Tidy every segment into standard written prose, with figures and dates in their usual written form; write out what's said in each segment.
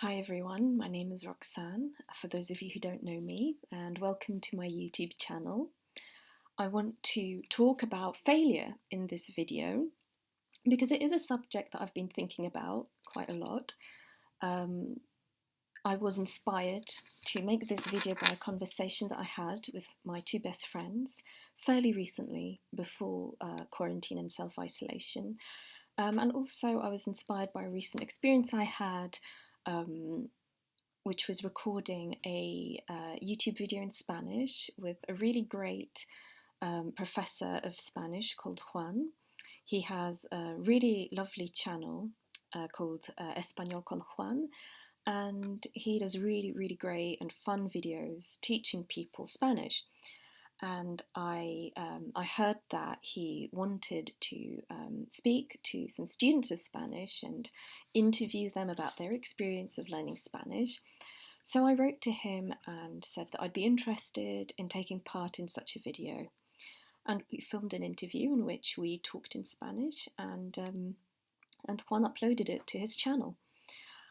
Hi everyone, my name is Roxanne, for those of you who don't know me, and welcome to my YouTube channel. I want to talk about failure in this video because it is a subject that I've been thinking about quite a lot. I was inspired to make this video by a conversation that I had with my two best friends fairly recently before quarantine and self-isolation. And also I was inspired by a recent experience I had which was recording a YouTube video in Spanish with a really great professor of Spanish called Juan. He has a really lovely channel called Español con Juan, and he does really, really great and fun videos teaching people Spanish. And I heard that he wanted to speak to some students of Spanish and interview them about their experience of learning Spanish. So I wrote to him and said that I'd be interested in taking part in such a video. And we filmed an interview in which we talked in Spanish, and Juan uploaded it to his channel.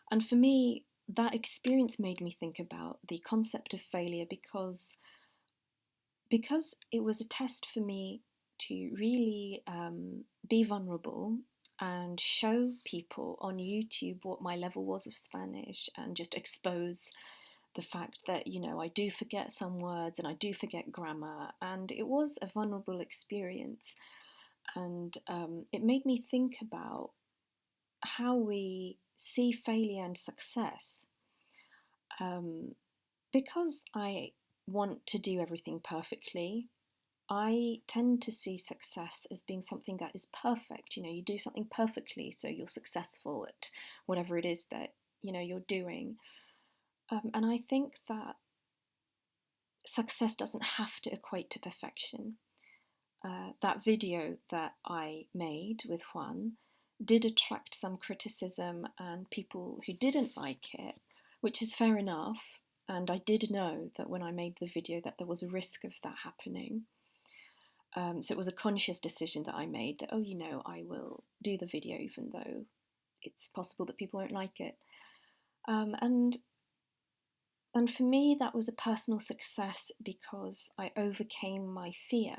And for me, that experience made me think about the concept of failure because it was a test for me to really be vulnerable and show people on YouTube what my level was of Spanish and just expose the fact that, you know, I do forget some words and I do forget grammar, and it was a vulnerable experience. And it made me think about how we see failure and success. Because I want to do everything perfectly, I tend to see success as being something that is perfect. You know, you do something perfectly, so you're successful at whatever it is that, you know, you're doing. And I think that success doesn't have to equate to perfection. That video that I made with Juan did attract some criticism and people who didn't like it, which is fair enough. And I did know that when I made the video that there was a risk of that happening. So it was a conscious decision that I made that, oh, you know, I will do the video even though it's possible that people won't like it. And for me, that was a personal success because I overcame my fear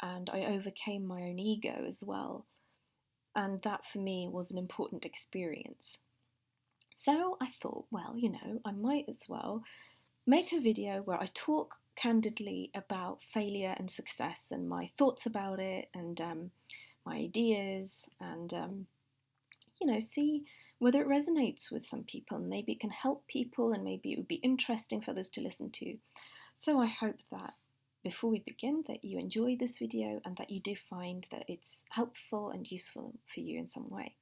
and I overcame my own ego as well. And that for me was an important experience. So I thought, well, you know, I might as well make a video where I talk candidly about failure and success and my thoughts about it and my ideas and, you know, see whether it resonates with some people and maybe it can help people and maybe it would be interesting for others to listen to. So I hope that before we begin that you enjoy this video and that you do find that it's helpful and useful for you in some way.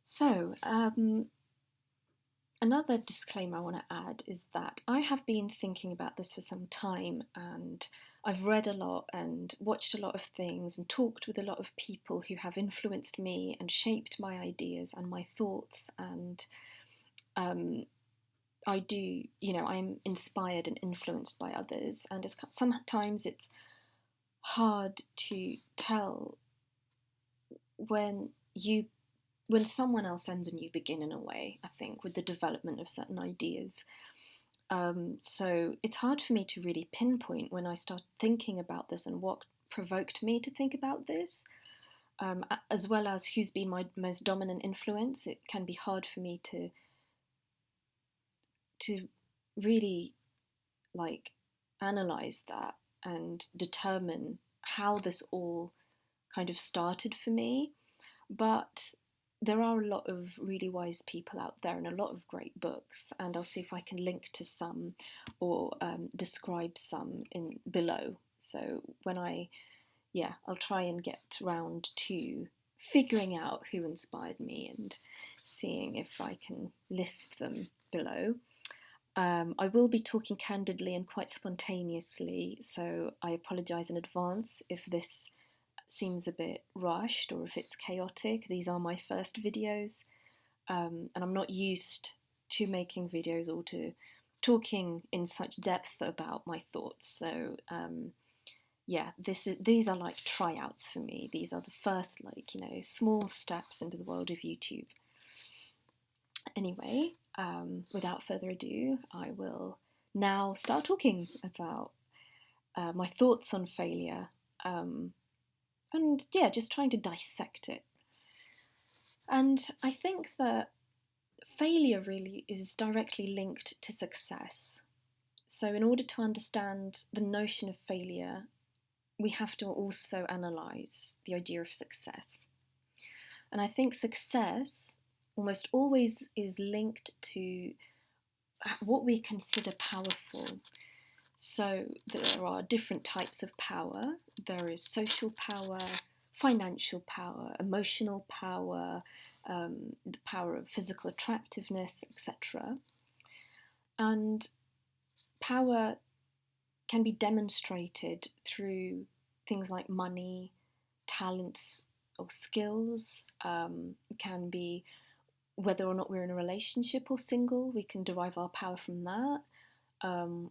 So, another disclaimer I want to add is that I have been thinking about this for some time and I've read a lot and watched a lot of things and talked with a lot of people who have influenced me and shaped my ideas and my thoughts, and I do, you know, I'm inspired and influenced by others, and sometimes it's hard to tell when someone else ends and you begin, in a way, I think, with the development of certain ideas. So it's hard for me to really pinpoint when I start thinking about this and what provoked me to think about this, as well as who's been my most dominant influence. It can be hard for me to really analyze that and determine how this all kind of started for me. But there are a lot of really wise people out there and a lot of great books, and I'll see if I can link to some or describe some in below. So I'll try and get round to figuring out who inspired me and seeing if I can list them below. I will be talking candidly and quite spontaneously, so I apologise in advance if this seems a bit rushed or if it's chaotic. These are my first videos, and I'm not used to making videos or to talking in such depth about my thoughts. So these are like tryouts for me. These are the first, small steps into the world of YouTube. Anyway, without further ado, I will now start talking about my thoughts on failure, and yeah, just trying to dissect it. And I think that failure really is directly linked to success. So, in order to understand the notion of failure, we have to also analyse the idea of success. And I think success almost always is linked to what we consider powerful. So there are different types of power. There is social power, financial power, emotional power, the power of physical attractiveness, etc. And power can be demonstrated through things like money, talents, or skills. It can be whether or not we're in a relationship or single. We can derive our power from that.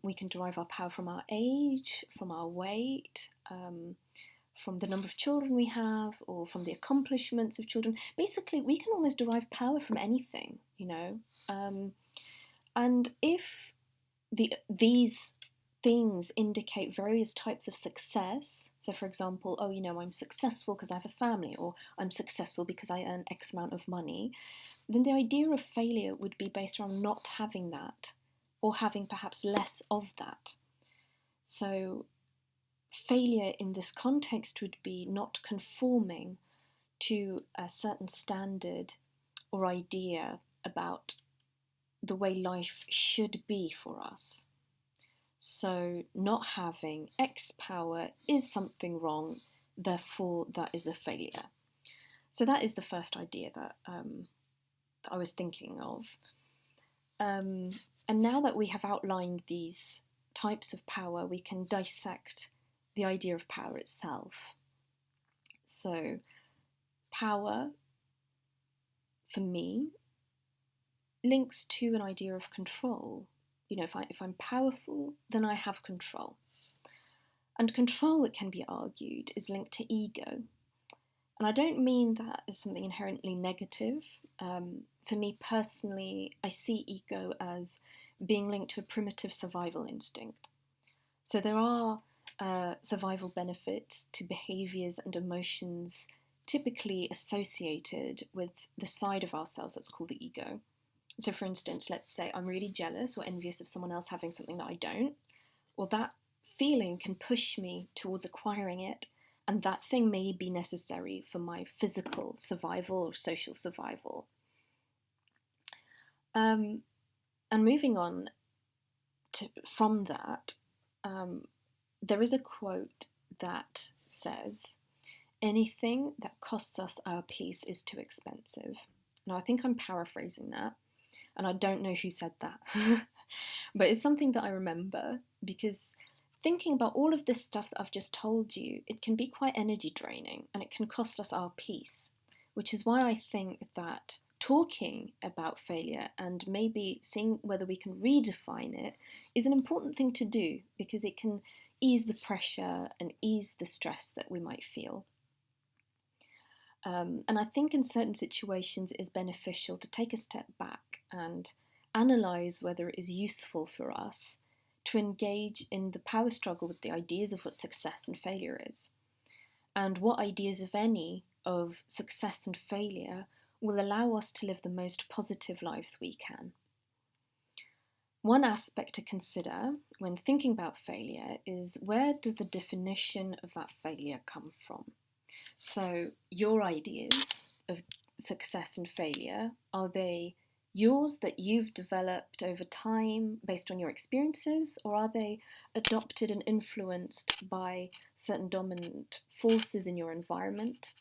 We can derive our power from our age, from our weight, from the number of children we have, or from the accomplishments of children. Basically, we can almost derive power from anything, you know. And if these things indicate various types of success, so for example, oh, you know, I'm successful because I have a family, or I'm successful because I earn X amount of money, then the idea of failure would be based around not having that, or having perhaps less of that. So failure in this context would be not conforming to a certain standard or idea about the way life should be for us. So not having X power is something wrong, therefore that is a failure. So that is the first idea that I was thinking of. And now that we have outlined these types of power, we can dissect the idea of power itself. So power, for me, links to an idea of control. You know, if I'm powerful, then I have control. And control, it can be argued, is linked to ego. And I don't mean that as something inherently negative. For me personally, I see ego as being linked to a primitive survival instinct. So there are survival benefits to behaviours and emotions typically associated with the side of ourselves that's called the ego. So for instance, let's say I'm really jealous or envious of someone else having something that I don't. Well, that feeling can push me towards acquiring it, and that thing may be necessary for my physical survival or social survival. And moving on from that, there is a quote that says, "Anything that costs us our peace is too expensive." Now, I think I'm paraphrasing that, and I don't know who said that, but it's something that I remember, because thinking about all of this stuff that I've just told you, it can be quite energy draining, and it can cost us our peace, which is why I think that talking about failure and maybe seeing whether we can redefine it is an important thing to do, because it can ease the pressure and ease the stress that we might feel. And I think in certain situations it is beneficial to take a step back and analyse whether it is useful for us to engage in the power struggle with the ideas of what success and failure is, and what ideas, if any, of success and failure will allow us to live the most positive lives we can. One aspect to consider when thinking about failure is, where does the definition of that failure come from? So your ideas of success and failure, are they yours that you've developed over time based on your experiences, or are they adopted and influenced by certain dominant forces in your environment?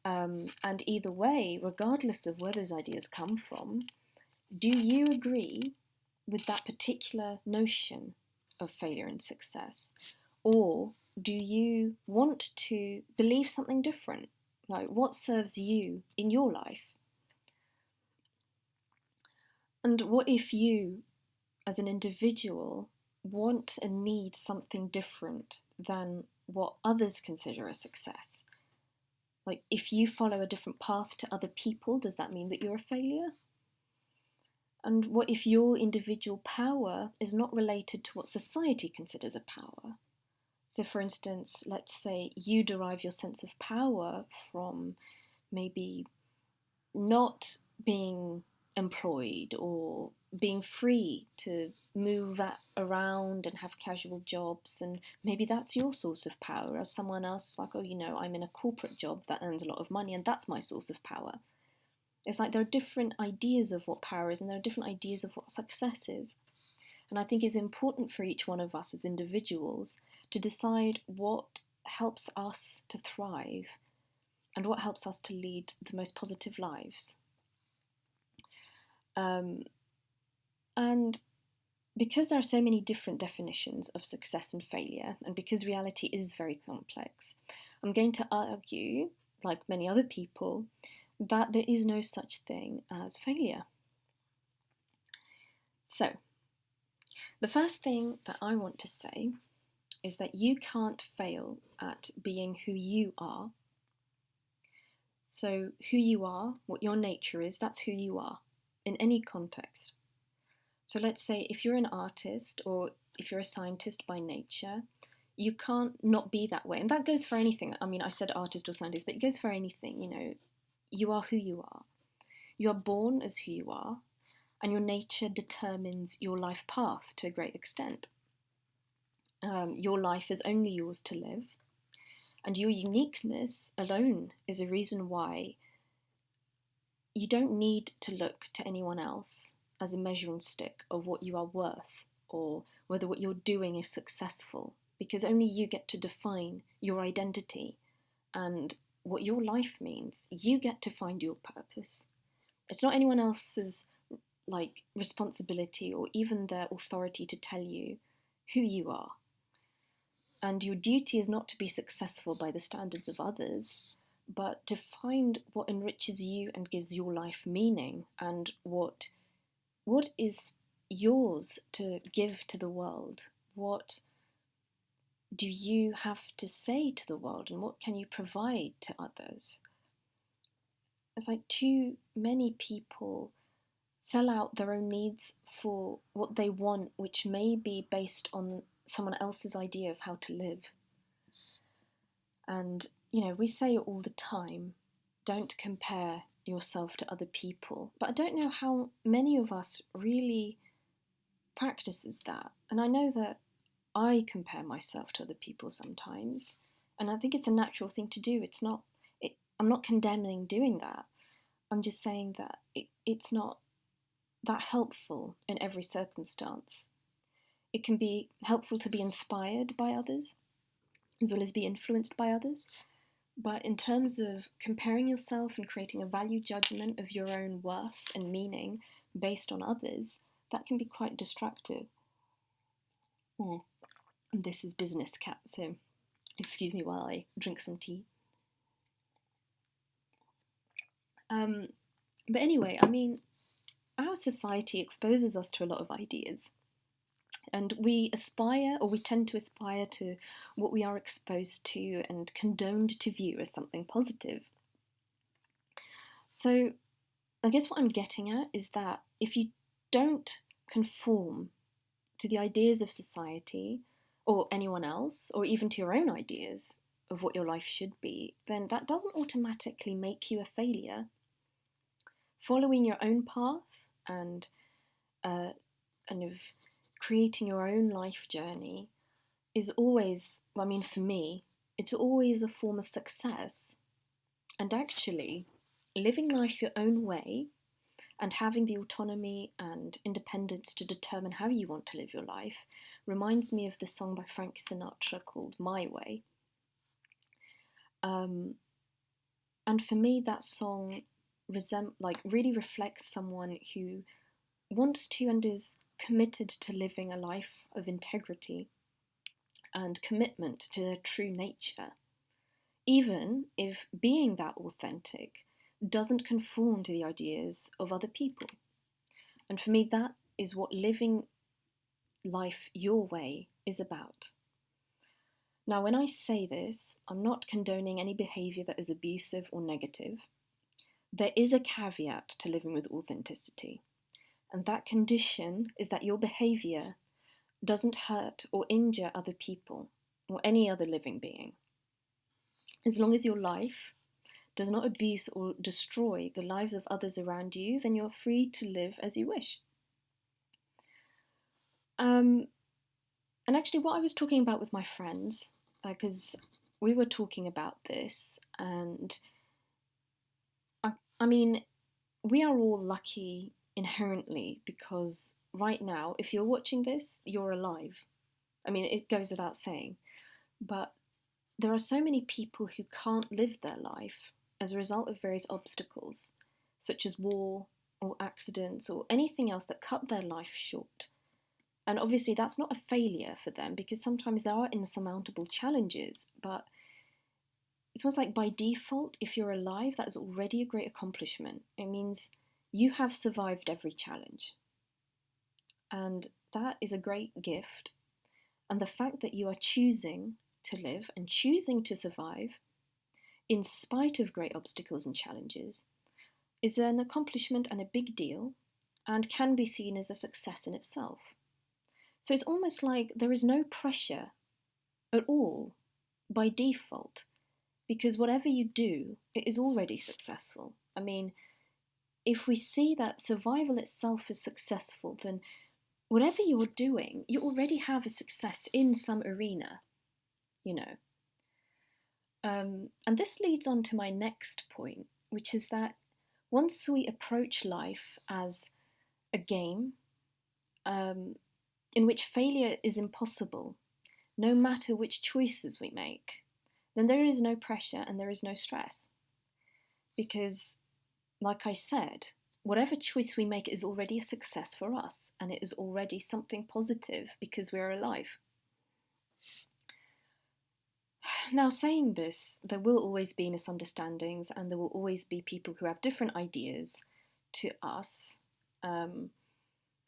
And either way, regardless of where those ideas come from, do you agree with that particular notion of failure and success? Or do you want to believe something different? Like, what serves you in your life? And what if you, as an individual, want and need something different than what others consider a success? Like, if you follow a different path to other people, does that mean that you're a failure? And what if your individual power is not related to what society considers a power? So, for instance, let's say you derive your sense of power from maybe not being employed or being free to move around and have casual jobs, and maybe that's your source of power, as someone else like, oh, I'm in a corporate job that earns a lot of money and that's my source of power. It's like there are different ideas of what power is and there are different ideas of what success is. And I think it's important for each one of us as individuals to decide what helps us to thrive and what helps us to lead the most positive lives. And because there are so many different definitions of success and failure, and because reality is very complex, I'm going to argue, like many other people, that there is no such thing as failure. So, the first thing that I want to say is that you can't fail at being who you are. So, who you are, what your nature is, that's who you are in any context. So, let's say if you're an artist or if you're a scientist by nature, you can't not be that way. And that goes for anything. I mean, I said artist or scientist, but it goes for anything, You are who you are. You are born as who you are, and your nature determines your life path to a great extent. Your life is only yours to live, and your uniqueness alone is a reason why you don't need to look to anyone else as a measuring stick of what you are worth or whether what you're doing is successful, because only you get to define your identity and what your life means. You get to find your purpose. It's not anyone else's responsibility or even their authority to tell you who you are. And your duty is not to be successful by the standards of others, but to find what enriches you and gives your life meaning, and what is yours to give to the world. What do you have to say to the world, and what can you provide to others? It's like too many people sell out their own needs for what they want, which may be based on someone else's idea of how to live. And, we say it all the time, don't compare yourself to other people. But I don't know how many of us really practices that. And I know that I compare myself to other people sometimes. And I think it's a natural thing to do. I'm not condemning doing that. I'm just saying that it's not that helpful in every circumstance. It can be helpful to be inspired by others, as well as be influenced by others. But in terms of comparing yourself and creating a value judgment of your own worth and meaning based on others, that can be quite destructive. This is Business Cat, so excuse me while I drink some tea. But anyway, our society exposes us to a lot of ideas. And we aspire, or we tend to aspire to what we are exposed to and condoned to view as something positive. So I guess what I'm getting at is that if you don't conform to the ideas of society or anyone else, or even to your own ideas of what your life should be, then that doesn't automatically make you a failure. Following your own path and creating your own life journey is always, for me, it's always a form of success. And actually, living life your own way and having the autonomy and independence to determine how you want to live your life reminds me of the song by Frank Sinatra called My Way. And for me, that song really reflects someone who wants to and is committed to living a life of integrity and commitment to their true nature, even if being that authentic doesn't conform to the ideas of other people. And for me, that is what living life your way is about. Now, when I say this, I'm not condoning any behaviour that is abusive or negative. There is a caveat to living with authenticity, And that condition is that your behaviour doesn't hurt or injure other people or any other living being. As long as your life does not abuse or destroy the lives of others around you, then you're free to live as you wish. And actually, what I was talking about with my friends, because we were talking about this, and I mean, we are all lucky inherently because right now, if you're watching this, you're alive. I mean, it goes without saying, but there are so many people who can't live their life as a result of various obstacles, such as war or accidents or anything else that cut their life short. And obviously, that's not a failure for them because sometimes there are insurmountable challenges, but it's almost like by default, if you're alive, that is already a great accomplishment. It means you have survived every challenge. And that is a great gift. And the fact that you are choosing to live and choosing to survive, in spite of great obstacles and challenges, is an accomplishment and a big deal, and can be seen as a success in itself. So it's almost like there is no pressure at all by default, because whatever you do, it is already successful. I mean, if we see that survival itself is successful, then whatever you're doing, you already have a success in some arena, you know. And this leads on to my next point, which is that once we approach life as a game, in which failure is impossible, no matter which choices we make, then there is no pressure and there is no stress. Because, like I said, whatever choice we make is already a success for us, and it is already something positive because we're alive. Now, saying this, there will always be misunderstandings, and there will always be people who have different ideas to us. And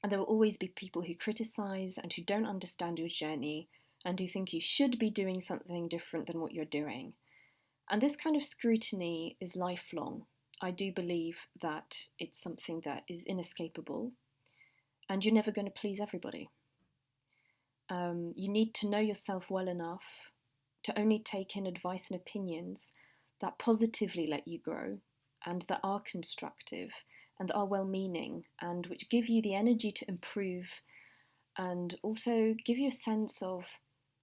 there will always be people who criticise and who don't understand your journey and who think you should be doing something different than what you're doing. And this kind of scrutiny is lifelong. I do believe that it's something that is inescapable, and you're never going to please everybody. You need to know yourself well enough to only take in advice and opinions that positively let you grow and that are constructive and that are well-meaning and which give you the energy to improve and also give you a sense of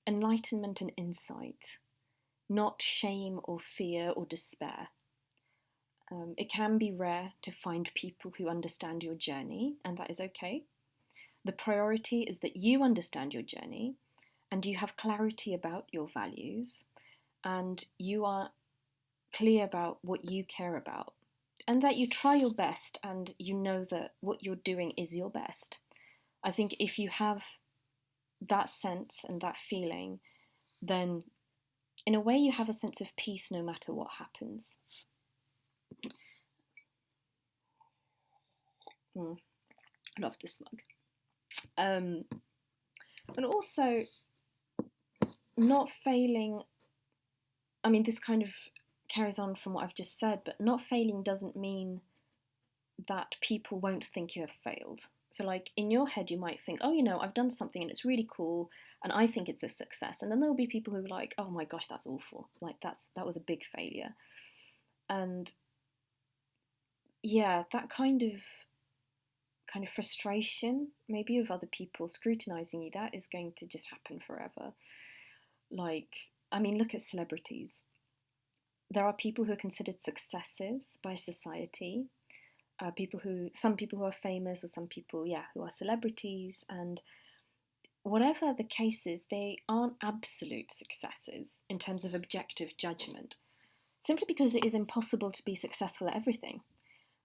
enlightenment and insight, not shame or fear or despair. It can be rare to find people who understand your journey, and that is okay. The priority is that you understand your journey and you have clarity about your values and you are clear about what you care about and that you try your best and you know that what you're doing is your best. I think if you have that sense and that feeling, then in a way you have a sense of peace no matter what happens. I love this mug. And also, not failing, I mean, this kind of carries on from what I've just said, but not failing doesn't mean that people won't think you have failed. So, like, in your head, you might think, oh, you know, I've done something and it's really cool and I think it's a success. And then there'll be people who are like, oh my gosh, that's awful. Like, that was a big failure. And yeah, that kind of frustration, maybe of other people scrutinizing you, that is going to just happen forever. Like, I mean, look at celebrities. There are people who are considered successes by society. Some people who are famous, or some people, who are celebrities, and whatever the case is, they aren't absolute successes in terms of objective judgment, simply because it is impossible to be successful at everything.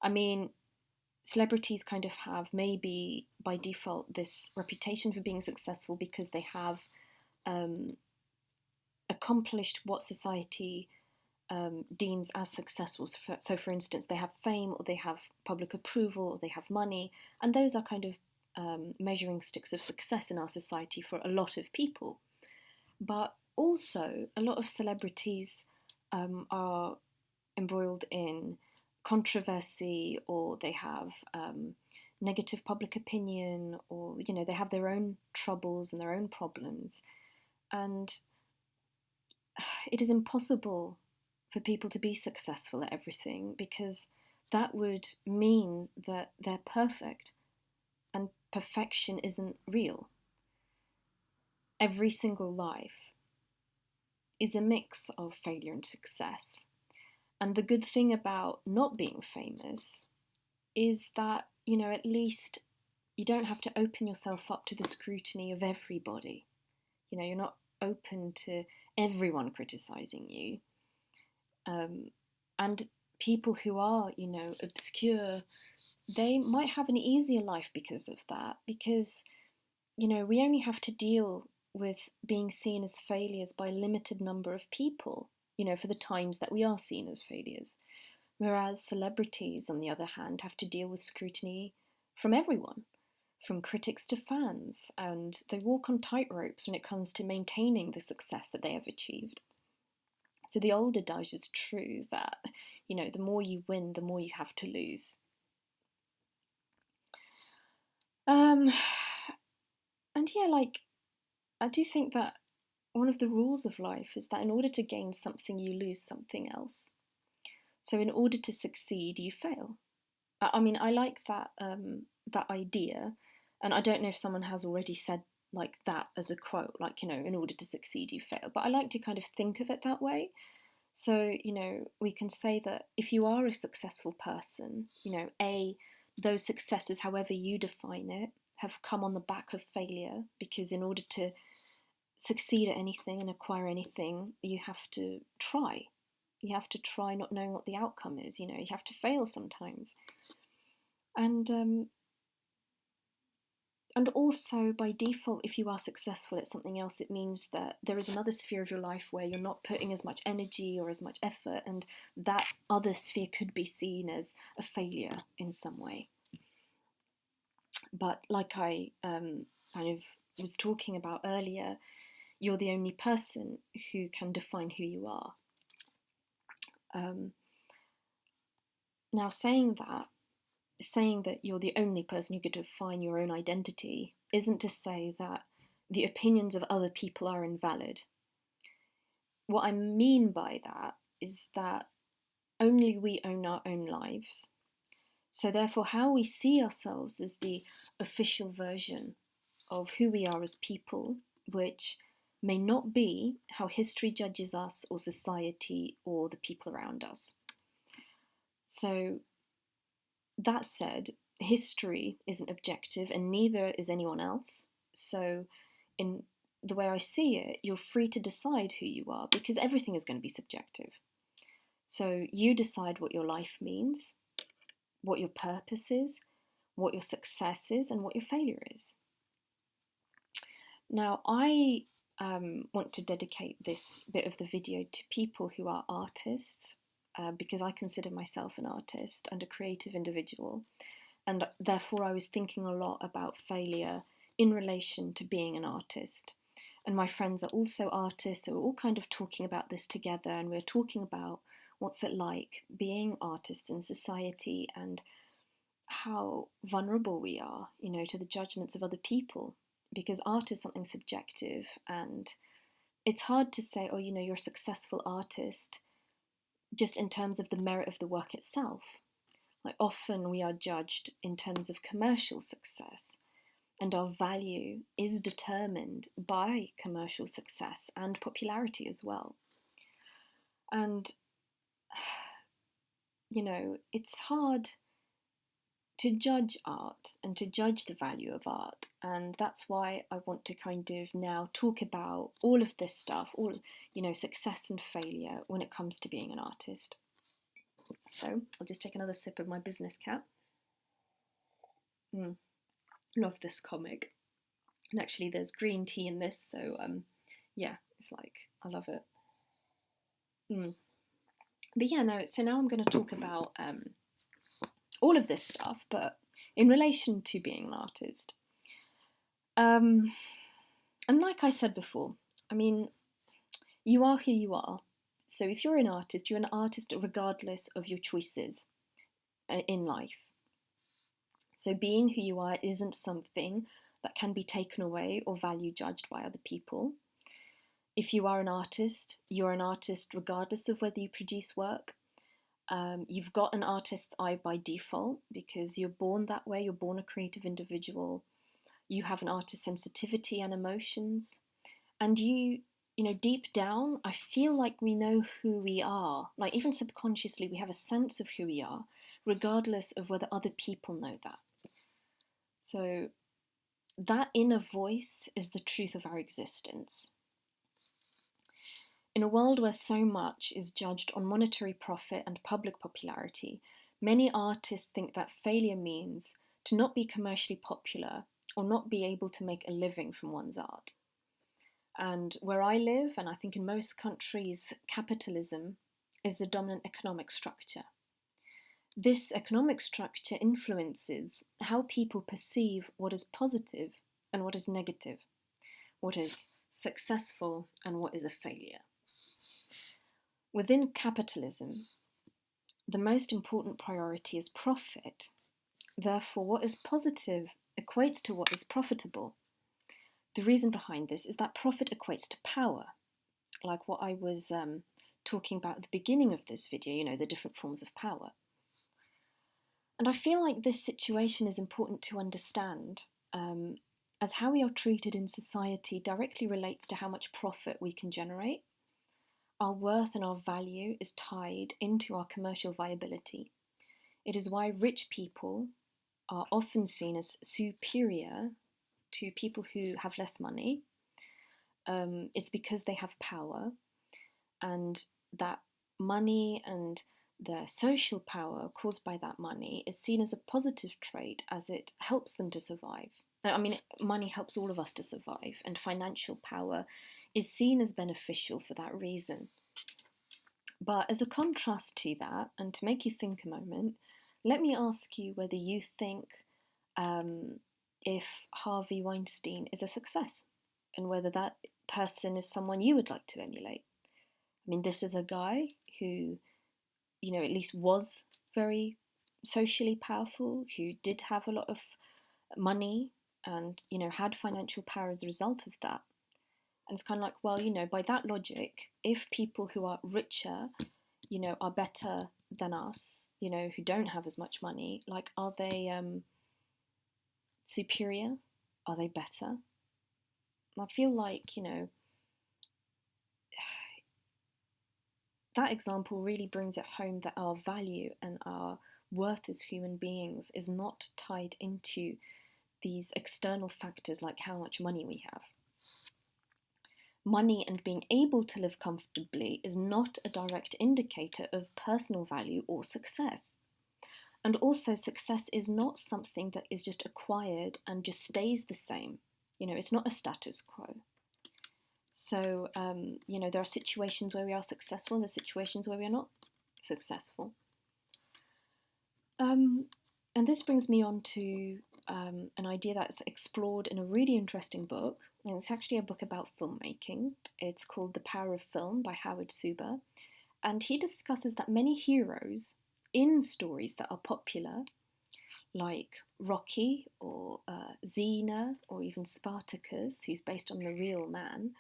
I mean, celebrities kind of have, maybe by default, this reputation for being successful because they have accomplished what society deems as successful. So, for instance, they have fame, or they have public approval, or they have money, and those are kind of measuring sticks of success in our society for a lot of people. But also, a lot of celebrities are embroiled in controversy, or they have negative public opinion, or, you know, they have their own troubles and their own problems. And it is impossible for people to be successful at everything, because that would mean that they're perfect, and perfection isn't real. Every single life is a mix of failure and success. And the good thing about not being famous is that, you know, at least you don't have to open yourself up to the scrutiny of everybody. You know, you're not open to everyone criticizing you. And people who are, you know, obscure, they might have an easier life because of that, because, you know, we only have to deal with being seen as failures by a limited number of people, you know, for the times that we are seen as failures. Whereas celebrities, on the other hand, have to deal with scrutiny from everyone, from critics to fans, and they walk on tightropes when it comes to maintaining the success that they have achieved. So the old adage is true that, you know, the more you win, the more you have to lose. And yeah, like, I do think that one of the rules of life is that in order to gain something, you lose something else. So in order to succeed, you fail. I mean, I like that idea, and I don't know if someone has already said like that as a quote, like, you know, in order to succeed, you fail. But I like to kind of think of it that way. So, you know, we can say that if you are a successful person, you know, those successes, however you define it, have come on the back of failure, because in order to succeed at anything and acquire anything, you have to try. You have to try, not knowing what the outcome is. You know, you have to fail sometimes. And also, by default, if you are successful at something else, it means that there is another sphere of your life where you're not putting as much energy or as much effort, and that other sphere could be seen as a failure in some way. But like I kind of was talking about earlier, you're the only person who can define who you are. Now, saying that you're the only person who could define your own identity isn't to say that the opinions of other people are invalid. What I mean by that is that only we own our own lives. So therefore, how we see ourselves is the official version of who we are as people, which may not be how history judges us, or society, or the people around us. So that said, history isn't objective, and neither is anyone else. So in the way I see it, you're free to decide who you are, because everything is going to be subjective. So you decide what your life means, what your purpose is, what your success is, and what your failure is. Now, I want to dedicate this bit of the video to people who are artists, because I consider myself an artist and a creative individual, and therefore I was thinking a lot about failure in relation to being an artist. And my friends are also artists, so we're all kind of talking about this together, and we're talking about what's it like being artists in society, and how vulnerable we are, you know, to the judgments of other people, because art is something subjective, and it's hard to say, oh, you know, you're a successful artist just in terms of the merit of the work itself. Like, often we are judged in terms of commercial success, and our value is determined by commercial success and popularity as well. And, you know, it's hard to judge art and to judge the value of art, and that's why I want to kind of now talk about all of this stuff, all, you know, success and failure when it comes to being an artist. So I'll just take another sip of my business cap. Love this comic, and actually there's green tea in this, so yeah, it's like, I love it. But yeah, no, so now I'm going to talk about all of this stuff, but in relation to being an artist. And like I said before, I mean, you are who you are. So if you're an artist, you're an artist regardless of your choices in life. So being who you are isn't something that can be taken away or value judged by other people. If you are an artist, you're an artist regardless of whether you produce work. You've got an artist's eye by default because you're born that way, you're born a creative individual. You have an artist's sensitivity and emotions. And deep down, I feel like we know who we are. Like even subconsciously, we have a sense of who we are, regardless of whether other people know that. So that inner voice is the truth of our existence. In a world where so much is judged on monetary profit and public popularity, many artists think that failure means to not be commercially popular or not be able to make a living from one's art. And where I live, and I think in most countries, capitalism is the dominant economic structure. This economic structure influences how people perceive what is positive and what is negative, what is successful and what is a failure. Within capitalism, the most important priority is profit. Therefore, what is positive equates to what is profitable. The reason behind this is that profit equates to power, like what I was talking about at the beginning of this video, the different forms of power. And I feel like this situation is important to understand, as how we are treated in society directly relates to how much profit we can generate. Our worth and our value is tied into our commercial viability. It is why rich people are often seen as superior to people who have less money. It's because they have power, and that money and the social power caused by that money is seen as a positive trait as it helps them to survive. Money helps all of us to survive, and financial power is seen as beneficial for that reason. But as a contrast to that, and to make you think a moment, let me ask you whether you think if Harvey Weinstein is a success, and whether that person is someone you would like to emulate. This is a guy who, at least was very socially powerful, who did have a lot of money and, had financial power as a result of that. And it's kind of like, well, by that logic, if people who are richer, are better than us, who don't have as much money, like, are they superior? Are they better? I feel like, that example really brings it home that our value and our worth as human beings is not tied into these external factors like how much money we have. Money and being able to live comfortably is not a direct indicator of personal value or success. And also, success is not something that is just acquired and just stays the same. It's not a status quo. So, there are situations where we are successful and there are situations where we are not successful. And this brings me on to an idea that's explored in a really interesting book. And it's actually a book about filmmaking. It's called The Power of Film by Howard Suber. And he discusses that many heroes in stories that are popular, like Rocky or Xena or even Spartacus, who's based on the real man,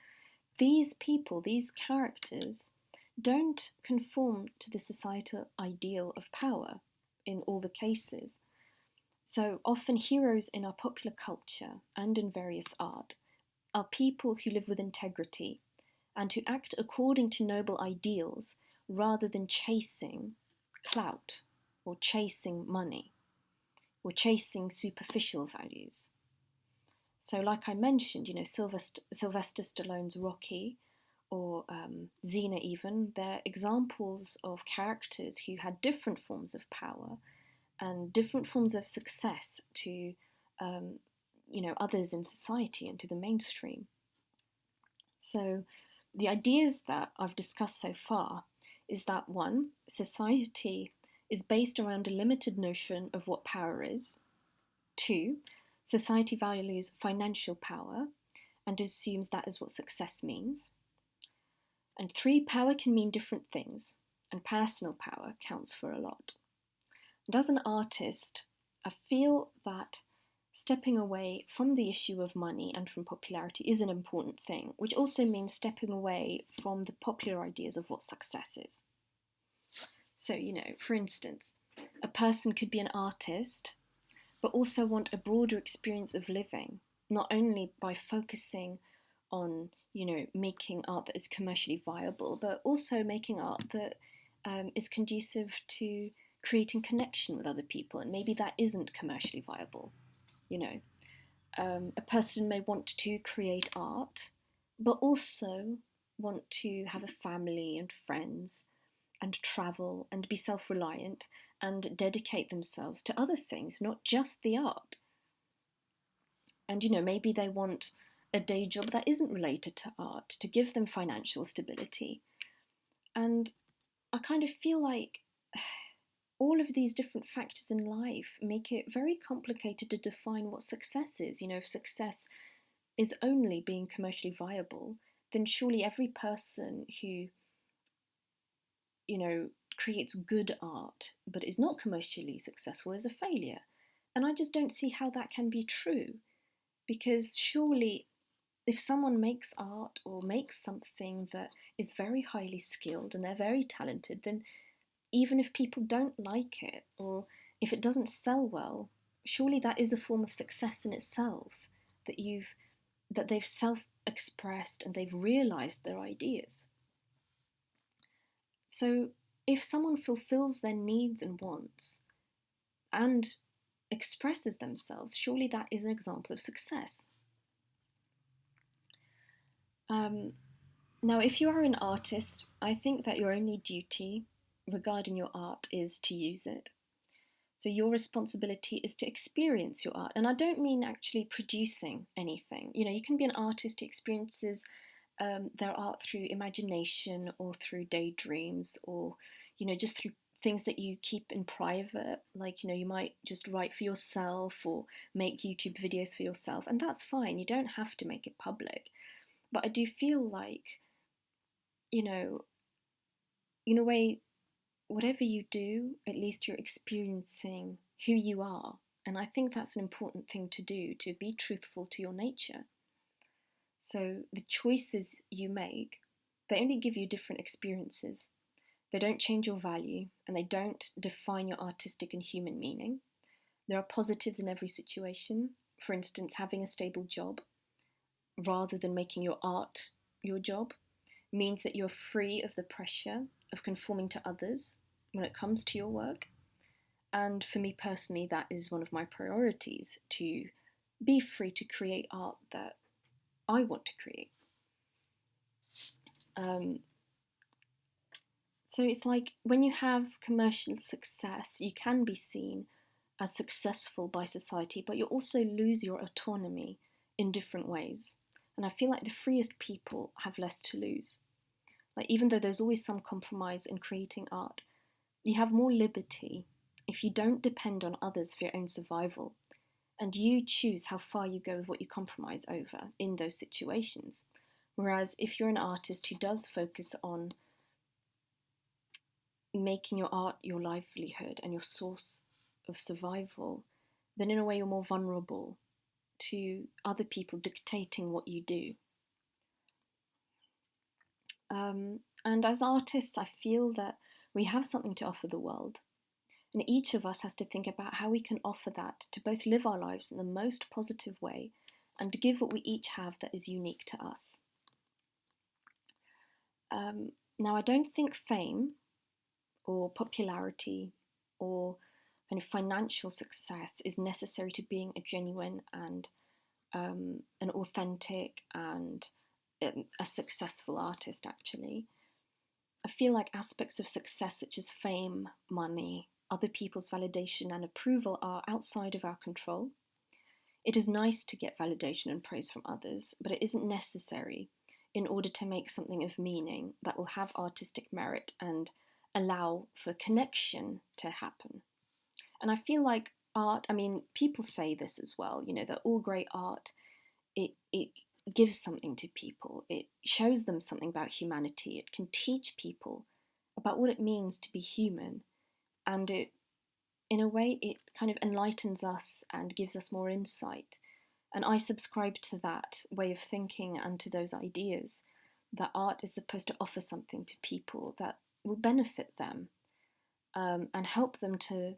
these people, these characters, don't conform to the societal ideal of power in all the cases. So often heroes in our popular culture and in various art are people who live with integrity and who act according to noble ideals rather than chasing clout or chasing money or chasing superficial values. So like I mentioned, Sylvester Stallone's Rocky or Xena even, they're examples of characters who had different forms of power and different forms of success to others in society and to the mainstream. So the ideas that I've discussed so far is that, one, society is based around a limited notion of what power is. Two, society values financial power and assumes that is what success means. And three, power can mean different things, and personal power counts for a lot. And as an artist, I feel that stepping away from the issue of money and from popularity is an important thing, which also means stepping away from the popular ideas of what success is. So, for instance, a person could be an artist, but also want a broader experience of living, not only by focusing on, making art that is commercially viable, but also making art that is conducive to creating connection with other people, and maybe that isn't commercially viable. You know, a person may want to create art, but also want to have a family and friends and travel and be self reliant and dedicate themselves to other things, not just the art. And, maybe they want a day job that isn't related to art to give them financial stability. And I kind of feel like all of these different factors in life make it very complicated to define what success is. If success is only being commercially viable, then surely every person who, creates good art but is not commercially successful is a failure. And I just don't see how that can be true, because surely if someone makes art or makes something that is very highly skilled and they're very talented, then even if people don't like it or if it doesn't sell well, surely that is a form of success in itself, that they've self-expressed and they've realized their ideas. So if someone fulfills their needs and wants and expresses themselves, surely that is an example of success. Now, if you are an artist, I think that your only duty regarding your art is to use it. So your responsibility is to experience your art. And I don't mean actually producing anything. You can be an artist who experiences their art through imagination or through daydreams or, just through things that you keep in private. Like, you might just write for yourself or make YouTube videos for yourself. And that's fine. You don't have to make it public. But I do feel like, in a way, whatever you do, at least you're experiencing who you are. And I think that's an important thing to do, to be truthful to your nature. So the choices you make, they only give you different experiences. They don't change your value and they don't define your artistic and human meaning. There are positives in every situation. For instance, having a stable job rather than making your art your job means that you're free of the pressure of conforming to others when it comes to your work. And for me personally, that is one of my priorities, to be free to create art that I want to create. So it's like when you have commercial success, you can be seen as successful by society, but you also lose your autonomy in different ways. And I feel like the freest people have less to lose. Like, even though there's always some compromise in creating art, you have more liberty if you don't depend on others for your own survival, and you choose how far you go with what you compromise over in those situations. Whereas if you're an artist who does focus on making your art your livelihood and your source of survival, then in a way you're more vulnerable to other people dictating what you do. And as artists, I feel that we have something to offer the world. And each of us has to think about how we can offer that to both live our lives in the most positive way and to give what we each have that is unique to us. Now, I don't think fame or popularity or kind of financial success is necessary to being a genuine and an authentic and a successful artist, actually. I feel like aspects of success such as fame, money, other people's validation and approval are outside of our control. It is nice to get validation and praise from others, but it isn't necessary in order to make something of meaning that will have artistic merit and allow for connection to happen. And I feel like art, people say this as well, that all great art, it gives something to people. It shows them something about humanity. It can teach people about what it means to be human. And it in a way, it kind of enlightens us and gives us more insight. And I subscribe to that way of thinking and to those ideas that art is supposed to offer something to people that will benefit them, and help them to,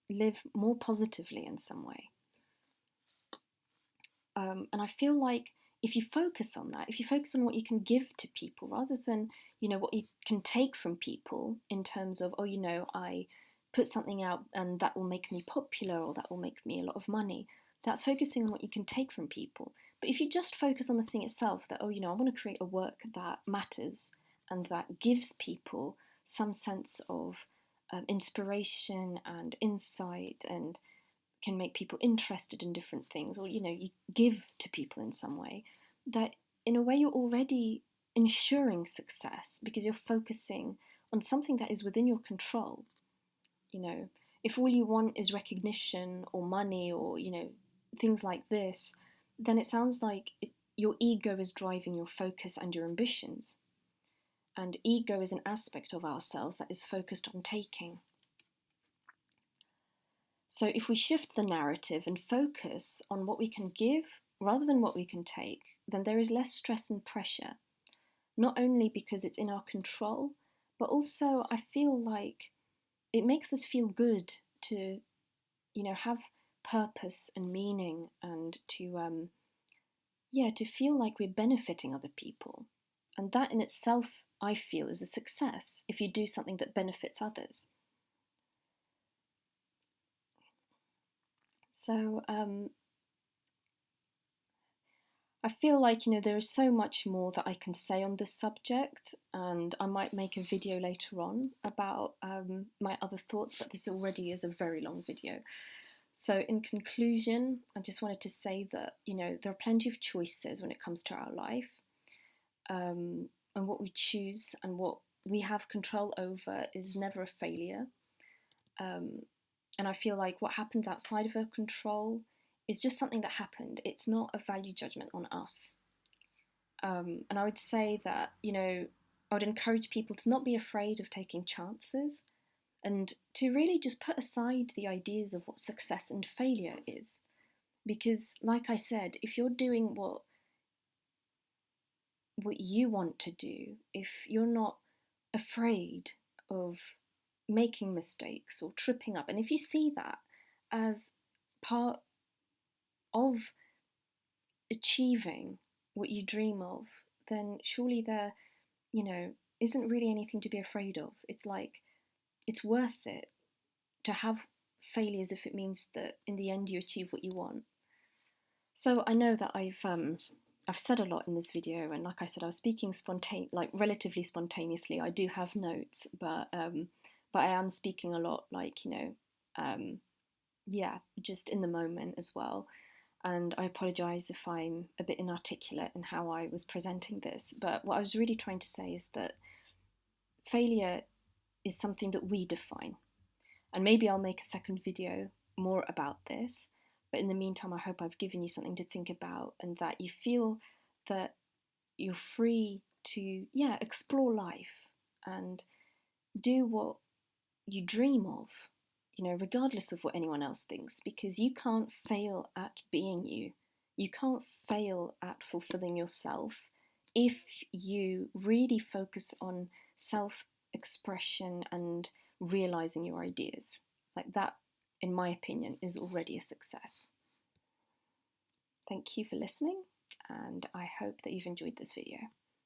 live more positively in some way. And I feel like if you focus on that, if you focus on what you can give to people rather than, what you can take from people in terms of, I put something out and that will make me popular or that will make me a lot of money. That's focusing on what you can take from people. But if you just focus on the thing itself, that, I want to create a work that matters and that gives people some sense of inspiration and insight and can make people interested in different things, or you give to people in some way, that in a way you're already ensuring success because you're focusing on something that is within your control. If all you want is recognition or money or things like this, then it sounds like your ego is driving your focus and your ambitions, and ego is an aspect of ourselves that is focused on taking. So if we shift the narrative and focus on what we can give rather than what we can take, then there is less stress and pressure, not only because it's in our control, but also I feel like it makes us feel good to, have purpose and meaning and to, to feel like we're benefiting other people. And that in itself, I feel, is a success if you do something that benefits others. So I feel like, there is so much more that I can say on this subject, and I might make a video later on about my other thoughts, but this already is a very long video. So in conclusion, I just wanted to say that, there are plenty of choices when it comes to our life, and what we choose and what we have control over is never a failure. And I feel like what happens outside of our control is just something that happened. It's not a value judgment on us. And I would say that, I would encourage people to not be afraid of taking chances and to really just put aside the ideas of what success and failure is. Because, like I said, if you're doing what you want to do, if you're not afraid of making mistakes or tripping up, and if you see that as part of achieving what you dream of, then surely there, isn't really anything to be afraid of. It's like, it's worth it to have failures if it means that in the end you achieve what you want. So I know that I've said a lot in this video, and like I said, I was speaking relatively spontaneously. I do have notes, but I am speaking a lot, just in the moment as well. And I apologise if I'm a bit inarticulate in how I was presenting this. But what I was really trying to say is that failure is something that we define. And maybe I'll make a second video more about this. But in the meantime, I hope I've given you something to think about and that you feel that you're free to, explore life and do what you dream of, regardless of what anyone else thinks, because you can't fail at being you. You can't fail at fulfilling yourself if you really focus on self-expression and realizing your ideas. Like that, in my opinion, is already a success. Thank you for listening, and I hope that you've enjoyed this video.